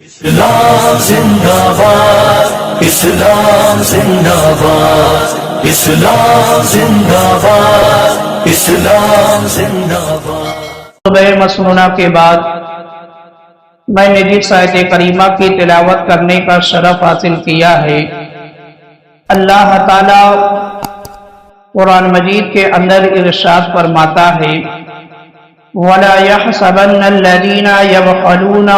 اسلام زندہ باد، اسلام زندہ باد، اسلام زندہ باد، اسلام زندہ باد۔ صبح مسنونہ کے بعد میں نے جس آیت کریمہ کی تلاوت کرنے کا شرف حاصل کیا ہے، اللہ تعالی قرآن مجید کے اندر ارشاد فرماتا ہے وَلَا يَحْسَبَنَّ الَّذِينَ يَبْخَلُونَ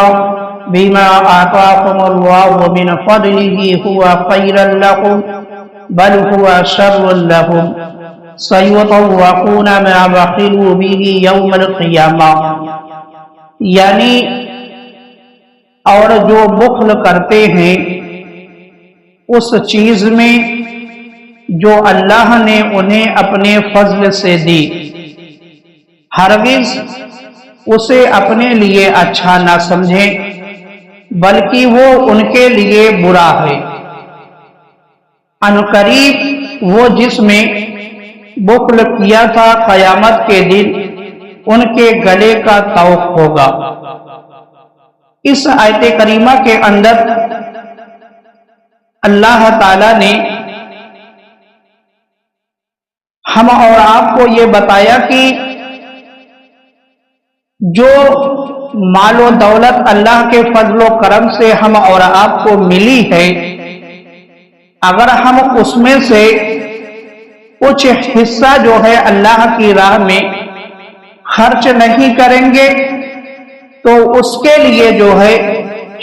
بِمَا آتَاهُمُ اللَّهُ مِنْ فَضْلِهِ هُوَ خَيْرًا لَهُمْ بَلْ هُوَ شَرٌّ لَهُمْ سَيُطَوَّقُونَ مَا بَخِلُوا بِهِ يَوْمَ الْقِيَامَةِ، یعنی اور جو بخل کرتے ہیں اس چیز میں جو اللہ نے انہیں اپنے فضل سے دی، ہرگز اسے اپنے لیے اچھا نہ سمجھیں بلکہ وہ ان کے لیے برا ہے۔ عنقریب وہ جس میں بخل کیا تھا قیامت کے دن ان کے گلے کا طوق ہوگا۔ اس آیت کریمہ کے اندر اللہ تعالی نے ہم اور آپ کو یہ بتایا کہ جو مال و دولت اللہ کے فضل و کرم سے ہم اور آپ کو ملی ہے، اگر ہم اس میں سے کچھ حصہ جو ہے اللہ کی راہ میں خرچ نہیں کریں گے تو اس کے لیے جو ہے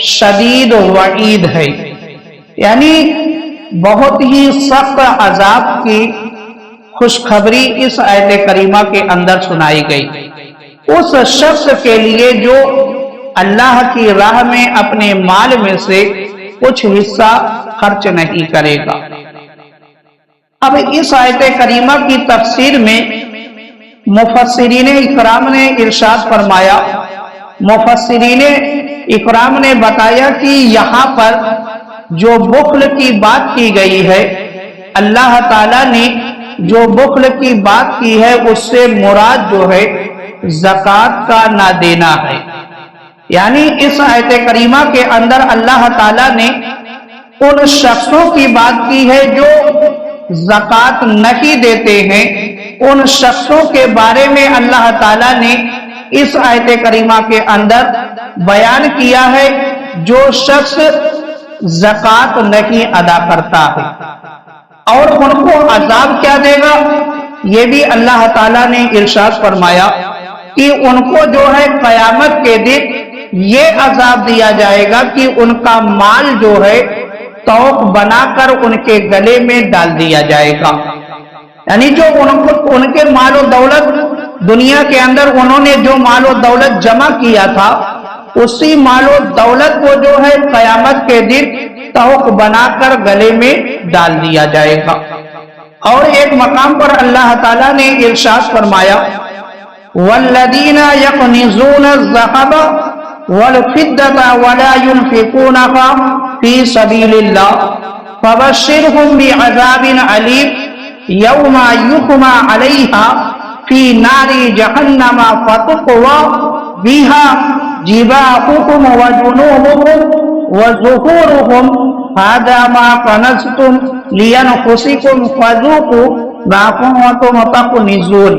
شدید وعید ہے، یعنی بہت ہی سخت عذاب کی خوشخبری اس آیت کریمہ کے اندر سنائی گئی اس شخص کے لیے جو اللہ کی راہ میں اپنے مال میں سے کچھ حصہ خرچ نہیں کرے گا۔ اب اس آیت کریمہ کی تفسیر میں مفسرین اکرام نے ارشاد فرمایا، مفسرین اکرام نے بتایا کہ یہاں پر جو بخل کی بات کی گئی ہے، اللہ تعالیٰ نے جو بخل کی بات کی ہے اس سے مراد جو ہے زکوٰۃ کا نہ دینا ہے، یعنی اس آیت کریمہ کے اندر اللہ تعالیٰ نے ان شخصوں کی بات کی ہے جو زکوٰۃ نہیں دیتے ہیں، ان شخصوں کے بارے میں اللہ تعالیٰ نے اس آیت کریمہ کے اندر بیان کیا ہے جو شخص زکوٰۃ نہیں ادا کرتا ہے، اور ان کو عذاب کیا دے گا یہ بھی اللہ تعالیٰ نے ارشاد فرمایا کہ ان کو جو ہے قیامت کے دن یہ عذاب دیا جائے گا کہ ان کا مال جو ہے طوق بنا کر ان کے گلے میں ڈال دیا جائے گا، یعنی جو ان کے مال و دولت دنیا کے اندر انہوں نے جو مال و دولت جمع کیا تھا اسی مال و دولت کو جو ہے قیامت کے دن طوق بنا کر گلے میں ڈال دیا جائے گا۔ اور ایک مقام پر اللہ تعالیٰ نے ارشاد فرمایا والذین یکنزون الذھب والفضة ولا ينفقونها فی سبیل اللہ فبشرهم بعذاب علیم یوم یحمى علیہا فی نار جہنم فتقوی بها جباہهم وجنوبهم وظہورهم هذا ما کنزتم لینفسکم فذوقوا ما کنتم تکنزون،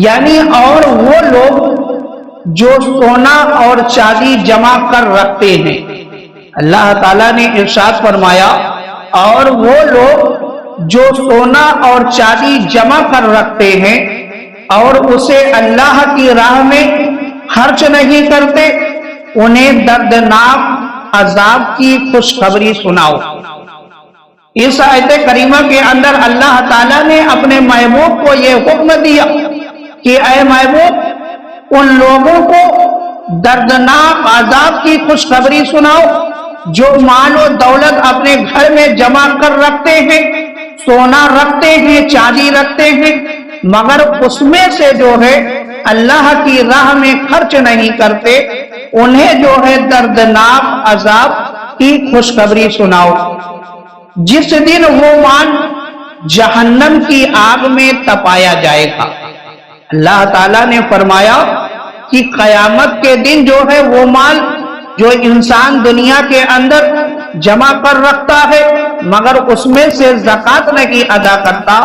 یعنی اور وہ لوگ جو سونا اور چاندی جمع کر رکھتے ہیں، اللہ تعالیٰ نے ارشاد فرمایا اور وہ لوگ جو سونا اور چاندی جمع کر رکھتے ہیں اور اسے اللہ کی راہ میں خرچ نہیں کرتے، انہیں دردناک عذاب کی خوشخبری سناؤ۔ اس آیت کریمہ کے اندر اللہ تعالیٰ نے اپنے محبوب کو یہ حکم دیا کہ اے محبوب ان لوگوں کو دردناک عذاب کی خوشخبری سناؤ جو مال و دولت اپنے گھر میں جمع کر رکھتے ہیں، سونا رکھتے ہیں، چاندی رکھتے ہیں، مگر اس میں سے جو ہے اللہ کی راہ میں خرچ نہیں کرتے، انہیں جو ہے دردناک عذاب کی خوشخبری سناؤ جس دن وہ مال جہنم کی آگ میں تپایا جائے گا۔ اللہ تعالیٰ نے فرمایا کہ قیامت کے دن جو ہے وہ مال جو انسان دنیا کے اندر جمع کر رکھتا ہے مگر اس میں سے زکوٰۃ نہیں ادا کرتا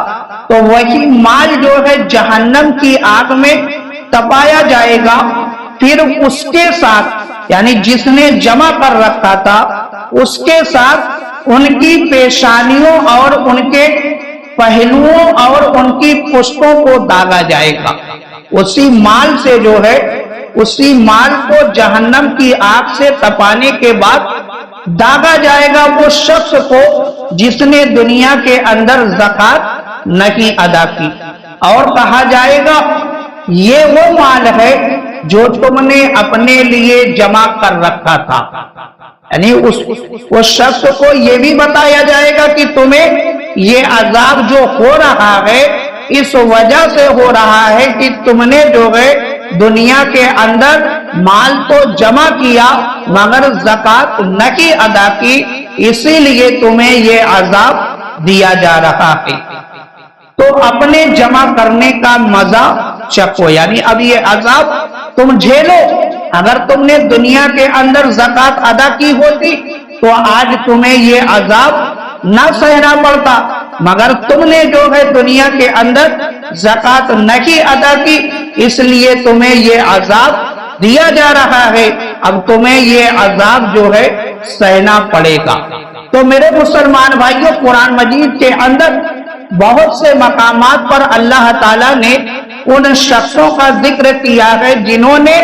تو وہی مال جو ہے جہنم کی آگ میں تپایا جائے گا. پھر اس کے ساتھ یعنی جس نے جمع کر رکھا تھا اس کے ساتھ ان کی پیشانیوں اور ان کے پہلوؤں اور ان کی پشتوں کو داغا جائے گا. اسی مال سے جو ہے اسی مال کو جہنم کی آگ سے تپانے کے بعد داغا جائے گا وہ شخص کو جس نے دنیا کے اندر زکوٰۃ نہیں ادا کی. اور کہا جائے گا یہ وہ مال ہے جو تم نے اپنے لیے جمع کر رکھا تھا. یعنی اس شخص کو یہ بھی بتایا جائے گا کہ تمہیں یہ عذاب جو ہو رہا ہے اس وجہ سے ہو رہا ہے کہ تم نے جو ہے دنیا کے اندر مال تو جمع کیا مگر زکوٰۃ نہیں ادا کی، اسی لیے تمہیں یہ عذاب دیا جا رہا ہے. تو اپنے جمع کرنے کا مزہ چکھو، یعنی اب یہ عذاب تم جھیلو. اگر تم نے دنیا کے اندر زکوٰۃ ادا کی ہوتی تو آج تمہیں یہ عذاب نہ سہنا پڑتا، مگر تم نے جو ہے دنیا کے اندر زکوٰۃ نہیں ادا کی اس لیے تمہیں یہ عذاب دیا جا رہا ہے. اب تمہیں یہ عذاب جو ہے سہنا پڑے گا. تو میرے مسلمان بھائیوں، قرآن مجید کے اندر بہت سے مقامات پر اللہ تعالیٰ نے ان شخصوں کا ذکر کیا ہے جنہوں نے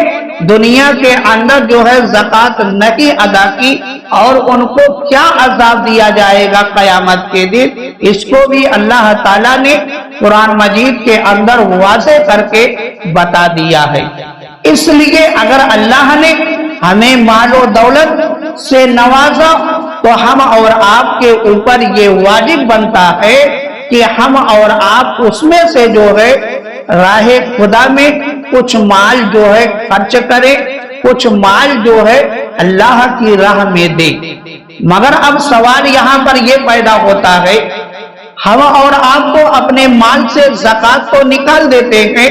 دنیا کے اندر جو ہے زکوٰۃ نہیں ادا کی اور ان کو کیا عذاب دیا جائے گا قیامت کے دن. اس کو بھی اللہ تعالیٰ نے قرآن مجید کے اندر واضح کر کے بتا دیا ہے. اس لیے اگر اللہ نے ہمیں مال و دولت سے نوازا تو ہم اور آپ کے اوپر یہ واجب بنتا ہے کہ ہم اور آپ اس میں سے جو ہے راہ خدا میں کچھ مال جو ہے خرچ کریں، کچھ مال جو ہے اللہ کی راہ میں دیں. مگر اب سوال یہاں پر یہ پیدا ہوتا ہے ہم اور آپ کو اپنے مال سے زکوٰۃ تو نکال دیتے ہیں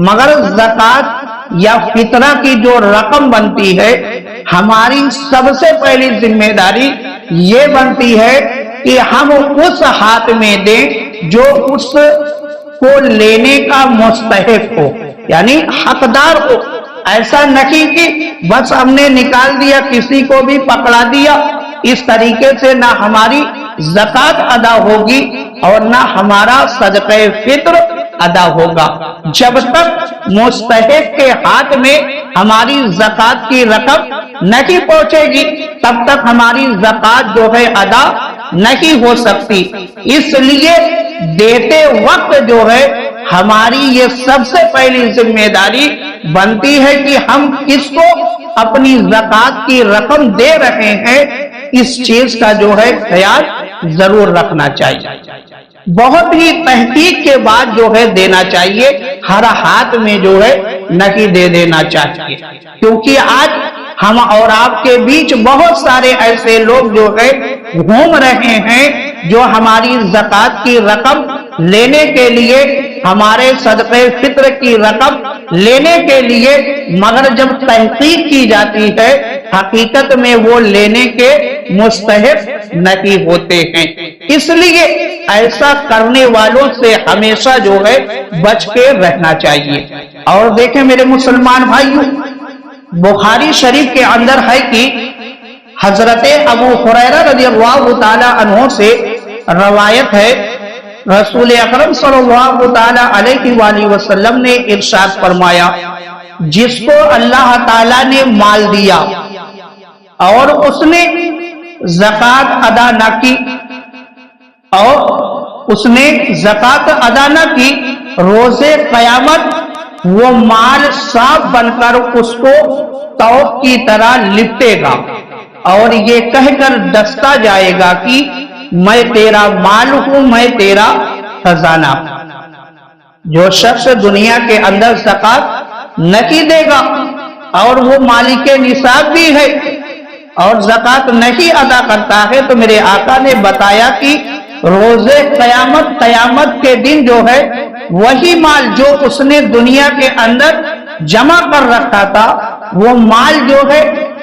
مگر زکوٰۃ یا فطرہ کی جو رقم بنتی ہے ہماری سب سے پہلی ذمہ داری یہ بنتی ہے کہ ہم اس ہاتھ میں دیں جو اس کو لینے کا مستحق ہو، یعنی حقدار ہو. ایسا نہیں کہ بس ہم نے نکال دیا کسی کو بھی پکڑا دیا. اس طریقے سے نہ ہماری زکوٰۃ ادا ہوگی اور نہ ہمارا صدقہ فطر ادا ہوگا. جب تک مستحق کے ہاتھ میں ہماری زکوٰۃ کی رقم نہیں پہنچے گی تب تک ہماری زکوٰۃ جو ہے ادا نہیں ہو سکتی. اس لیے دیتے وقت جو ہے ہماری یہ سب سے پہلی ذمہ داری بنتی ہے کہ ہم کس کو اپنی زکوٰۃ کی رقم دے رہے ہیں اس چیز کا جو ہے خیال ضرور رکھنا چاہیے. بہت ہی تحقیق کے بعد جو ہے دینا چاہیے، ہر ہاتھ میں جو ہے نہیں دے دینا چاہیے. کیونکہ آج ہم اور آپ کے بیچ بہت سارے ایسے لوگ جو ہے گھوم رہے ہیں جو ہماری زکوٰۃ کی رقم لینے کے لیے، ہمارے صدقہ فطر کی رقم لینے کے لیے، مگر جب تحقیق کی جاتی ہے حقیقت میں وہ لینے کے مستحق نہیں ہوتے ہیں. اس لیے ایسا کرنے والوں سے ہمیشہ جو ہے بچ کے رہنا چاہیے. اور دیکھیں میرے مسلمان بھائیوں، بخاری شریف کے اندر ہے کہ حضرت ابو ہریرہ رضی اللہ تعالی عنہ سے روایت ہے، رسول اکرم صلی اللہ تعالی علیہ وآلہ وسلم نے ارشاد فرمایا، جس کو اللہ تعالی نے مال دیا اور اس نے زکوٰۃ ادا نہ کی اور اس نے زکوٰۃ ادا نہ کی، روز قیامت وہ مال صاف بن کر اس کو توق کی طرح لپٹے گا اور یہ کہہ کر ڈستا جائے گا کہ میں تیرا مال ہوں، میں تیرا خزانہ. جو شخص دنیا کے اندر زکوٰۃ نہیں دے گا اور وہ مالک نصاب بھی ہے اور زکوٰۃ نہیں ادا کرتا ہے تو میرے آقا نے بتایا کہ روز قیامت کے دن جو ہے وہی مال جو اس نے دنیا کے اندر جمع کر رکھا تھا وہ مال جو ہے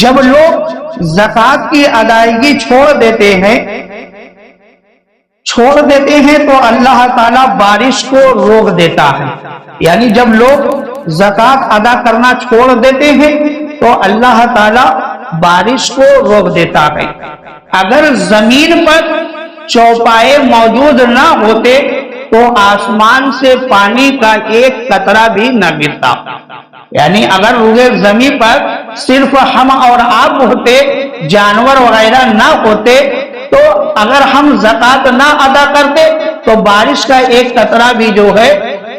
جب لوگ زکوٰۃ کی ادائیگی چھوڑ دیتے ہیں تو اللہ تعالیٰ بارش کو روک دیتا ہے. یعنی جب لوگ زکوٰۃ ادا کرنا چھوڑ دیتے ہیں تو اللہ تعالیٰ بارش کو روک دیتا ہے. اگر زمین پر چوپائے موجود نہ ہوتے تو آسمان سے پانی کا ایک قطرہ بھی نہ گرتا. یعنی اگر روئے زمین پر صرف ہم اور آپ ہوتے، جانور وغیرہ نہ ہوتے، تو اگر ہم زکوٰۃ نہ ادا کرتے تو بارش کا ایک قطرہ بھی جو ہے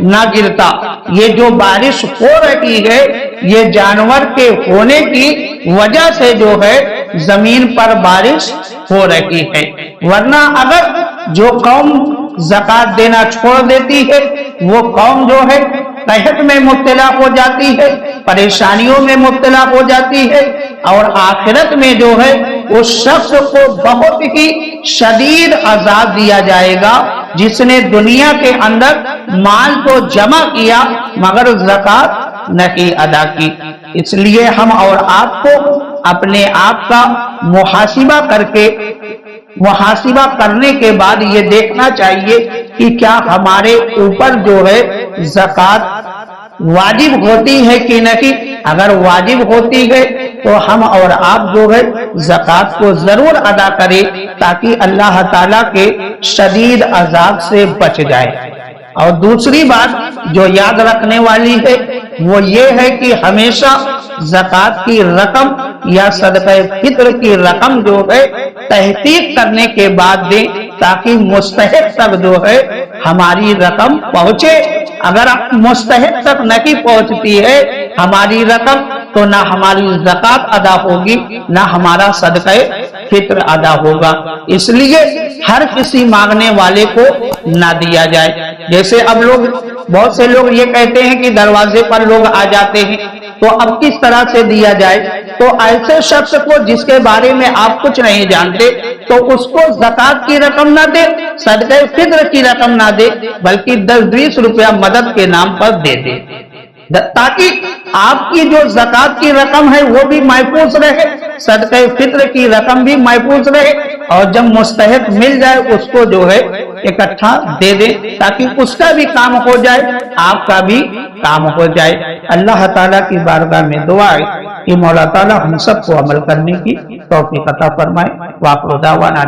نہ گرتا. یہ جو بارش ہو رہی ہے یہ جانور کے ہونے کی وجہ سے جو ہے زمین پر بارش ہو رہی ہے. ورنہ اگر جو قوم زکوٰۃ دینا چھوڑ دیتی ہے وہ قوم جو ہے قحط میں مبتلا ہو جاتی ہے، پریشانیوں میں مبتلا ہو جاتی ہے، اور آخرت میں جو ہے اس شخص کو بہت ہی شدید عذاب دیا جائے گا جس نے دنیا کے اندر مال تو جمع کیا مگر زکوٰۃ نہیں ادا کی. اس لیے ہم اور آپ کو اپنے آپ کا محاسبہ کرنے کے بعد یہ دیکھنا چاہیے کہ کیا ہمارے اوپر جو ہے زکوٰۃ واجب ہوتی ہے کہ نہیں. اگر واجب ہوتی ہے تو ہم اور آپ جو ہے زکوٰۃ کو ضرور ادا کریں تاکہ اللہ تعالیٰ کے شدید عذاب سے بچ جائے. اور دوسری بات جو یاد رکھنے والی ہے وہ یہ ہے کہ ہمیشہ زکوٰۃ کی رقم یا صدقہ فطر کی رقم جو ہے تحقیق کرنے کے بعد دیں تاکہ مستحق تک جو ہے ہماری رقم پہنچے. اگر مستحق تک نہیں پہنچتی ہے ہماری رقم تو نہ ہماری زکوٰۃ ادا ہوگی نہ ہمارا صدقہ فطر ادا ہوگا. اس لیے ہر کسی مانگنے والے کو نہ دیا جائے. جیسے اب بہت سے لوگ یہ کہتے ہیں کہ دروازے پر لوگ آ جاتے ہیں تو اب کس طرح سے دیا جائے. تو ایسے شخص کو جس کے بارے میں آپ کچھ نہیں جانتے تو اس کو زکوٰۃ کی رقم نہ دے، صدقہ فطر کی رقم نہ دے، بلکہ 10-20 روپیہ مدد کے نام پر دے دے تاکہ آپ کی جو زکوٰۃ کی رقم ہے وہ بھی محفوظ رہے، صدقہ فطر کی رقم بھی محفوظ رہے، اور جب مستحق مل جائے اس کو جو ہے اکٹھا دے دیں تاکہ اس کا بھی کام ہو جائے آپ کا بھی کام ہو جائے. اللہ تعالیٰ کی بارگاہ میں دعا ہے کہ مولا تعالیٰ ہم سب کو عمل کرنے کی توفیق عطا فرمائے. وآخر دعوانا